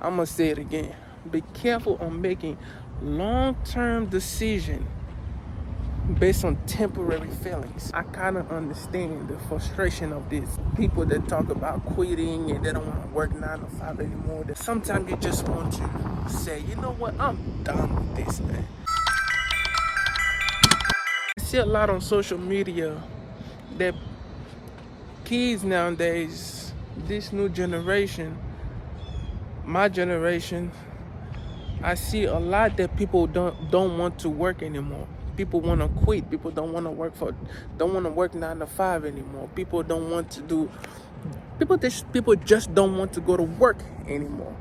I'm gonna say it again. Be careful on making long-term decisions based on temporary feelings. I kind of understand the frustration of these people that talk about quitting and they don't want to work 9 to 5 anymore. That sometimes you just want to say, you know what, I'm done with this, man. I see a lot on social media that kids nowadays, this new generation, my generation, I see a lot that people don't want to work anymore. People want to quit. People don't want to work 9 to 5 anymore. People don't want to do. People just don't want to go to work anymore.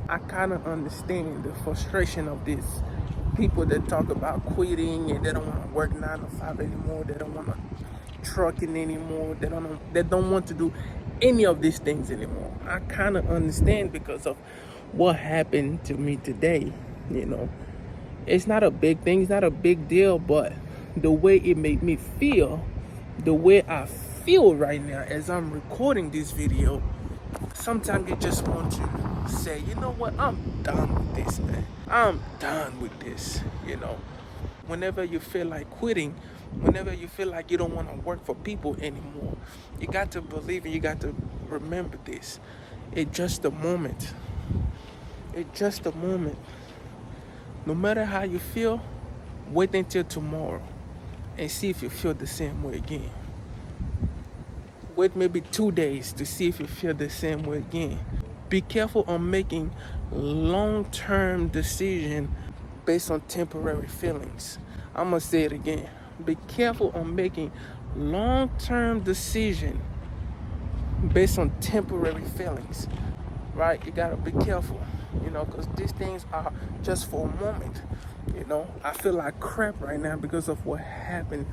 I kind of understand the frustration of these people that talk about quitting and they don't want to work 9 to 5 anymore. They don't want to trucking anymore. They don't want to do any of these things anymore. I kind of understand because of what happened to me today. You know, it's not a big thing, it's not a big deal, but the way it made me feel, the way I feel right now as I'm recording this video, sometimes you just want to say, you know what, I'm done with this, man. I'm done with this. Whenever you feel like quitting, whenever you feel like you don't want to work for people anymore, you got to believe and you got to remember this. It's just a moment. It's just a moment. No matter how you feel, wait until tomorrow and see if you feel the same way again. Wait maybe 2 days to see if you feel the same way again. Be careful on making long-term decisions based on temporary feelings. I'm going to say it again. Be careful on making long-term decisions based on temporary feelings. Right? You got to be careful, because these things are just for a moment. I feel like crap right now because of what happened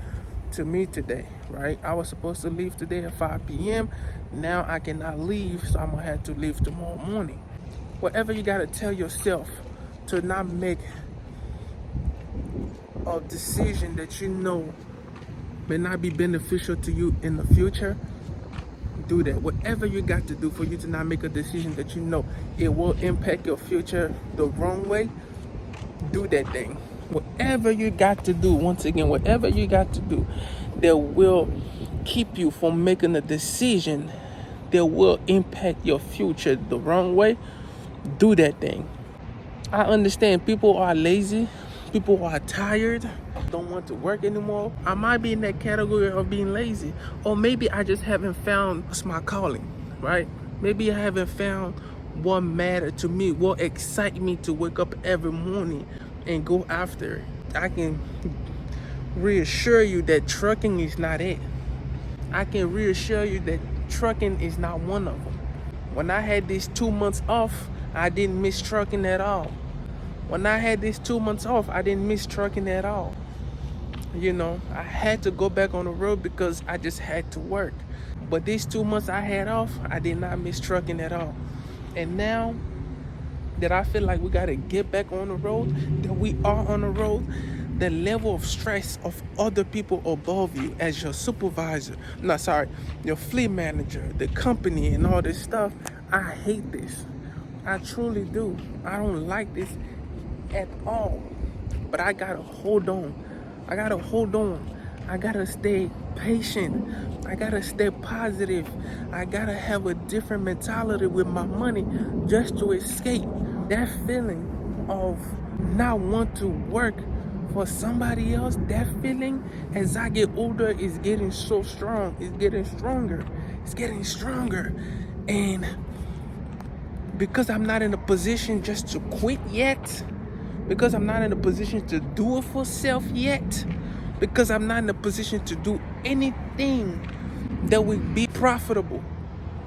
to me today, right? I was supposed to leave today at 5 p.m. Now I cannot leave, so I'm going to have to leave tomorrow morning. Whatever you got to tell yourself to not make a decision that you know may not be beneficial to you in the future, do that. Whatever you got to do for you to not make a decision that you know it will impact your future the wrong way, do that thing. Whatever you got to do, once again, whatever you got to do that will keep you from making a decision that will impact your future the wrong way, do that thing. I understand people are lazy, people are tired, don't want to work anymore. I might be in that category of being lazy, or maybe I just haven't found what's my calling, right? Maybe I haven't found what matters to me, what excites me to wake up every morning and go after it. I can reassure you that trucking is not it. I can reassure you that trucking is not one of them. When I had these 2 months off, I didn't miss trucking at all. When I had these 2 months off, I didn't miss trucking at all. I had to go back on the road because I just had to work. But these 2 months I had off, I did not miss trucking at all. And now that I feel like we got to get back on the road, that we are on the road, the level of stress of other people above you as your supervisor, your fleet manager, the company and all this stuff, I hate this. I truly do. I don't like this at all. But I gotta hold on. I gotta stay patient. I gotta stay positive. I gotta have a different mentality with my money just to escape that feeling of not want to work for somebody else. That feeling as I get older is getting so strong. It's getting stronger. It's getting stronger. And because I'm not in a position just to quit yet, because I'm not in a position to do it for self yet, because I'm not in a position to do anything that would be profitable,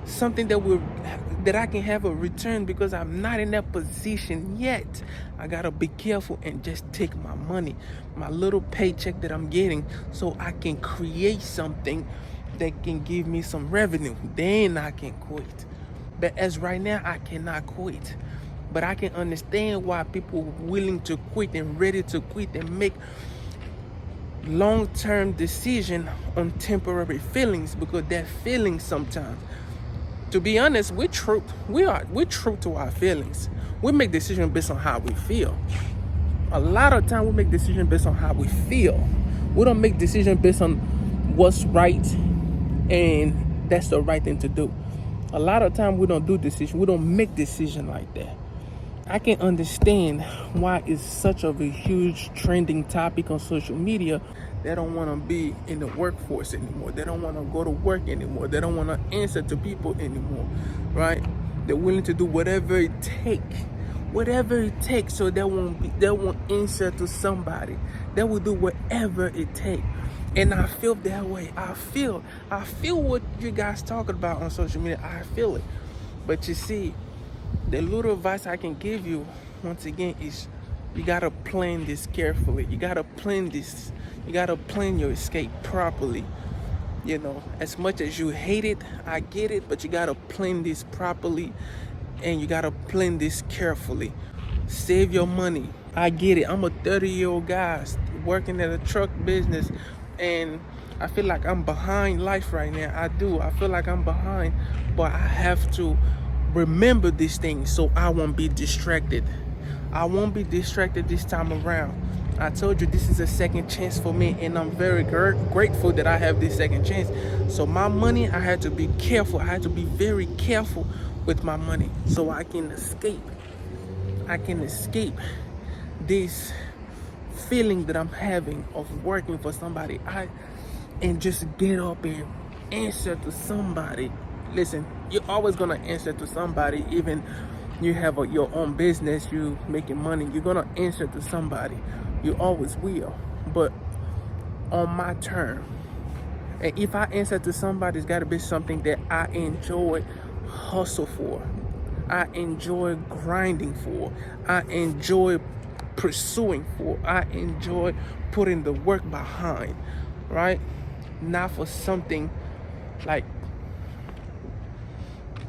something that I can have a return, because I'm not in that position yet, I gotta be careful and just take my money, my little paycheck that I'm getting, so I can create something that can give me some revenue. Then I can quit. But as right now, I cannot quit. But I can understand why people are willing to quit and ready to quit and make long-term decision on temporary feelings, because that feeling sometimes To be honest, we're true to our feelings. We make decisions based on how we feel. A lot of time we make decisions based on how we feel. We don't make decisions based on what's right and that's the right thing to do. A lot of time we don't do decisions. We don't make decisions like that. I can understand why it's such of a huge trending topic on social media. They don't want to be in the workforce anymore. They don't want to go to work anymore. They don't want to answer to people anymore, right? They're willing to do whatever it takes, so they won't answer to somebody. They will do whatever it takes. And I feel that way. I feel what you guys talking about on social media. I feel it. But you see, the little advice I can give you, once again, is you gotta plan this carefully. You gotta plan this. You gotta plan your escape properly. You know, as much as you hate it, I get it, but you gotta plan this properly, and you gotta plan this carefully. Save your money. I get it. I'm a 30-year-old guy working at a truck business, and I feel like I'm behind life right now. I do. I feel like I'm behind, but I have to remember these things so I won't be distracted. I won't be distracted this time around. I told you this is a second chance for me, and I'm very grateful that I have this second chance. So my money, I had to be careful. I had to be very careful with my money so I can escape. I can escape this feeling that I'm having of working for somebody. And just get up and answer to somebody. Listen, you're always gonna answer to somebody. Even you have your own business, you making money, you're gonna answer to somebody. You always will, but on my term. And if I answer to somebody, it's gotta be something that I enjoy hustle for, I enjoy grinding for, I enjoy pursuing for, I enjoy putting the work behind, right? Not for something like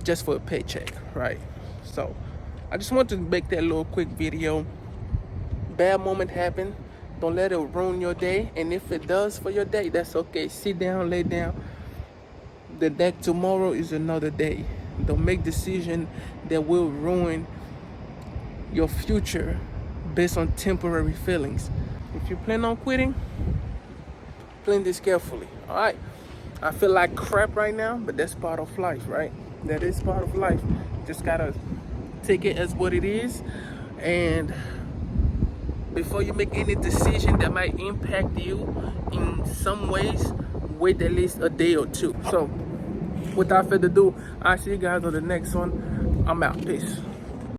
just for a paycheck, right? So I just want to make that little quick video. Bad moment happened, don't let it ruin your day. And if it does for your day, that's okay. Sit down, lay down. The next tomorrow is another day. Don't make decisions that will ruin your future based on temporary feelings. If you plan on quitting, plan this carefully. All right, I feel like crap right now, but that's part of life, right? That is part of life. Just gotta take it as what it is. And before you make any decision that might impact you in some ways, wait at least a day or two. So without further ado, I'll see you guys on the next one. I'm out. Peace.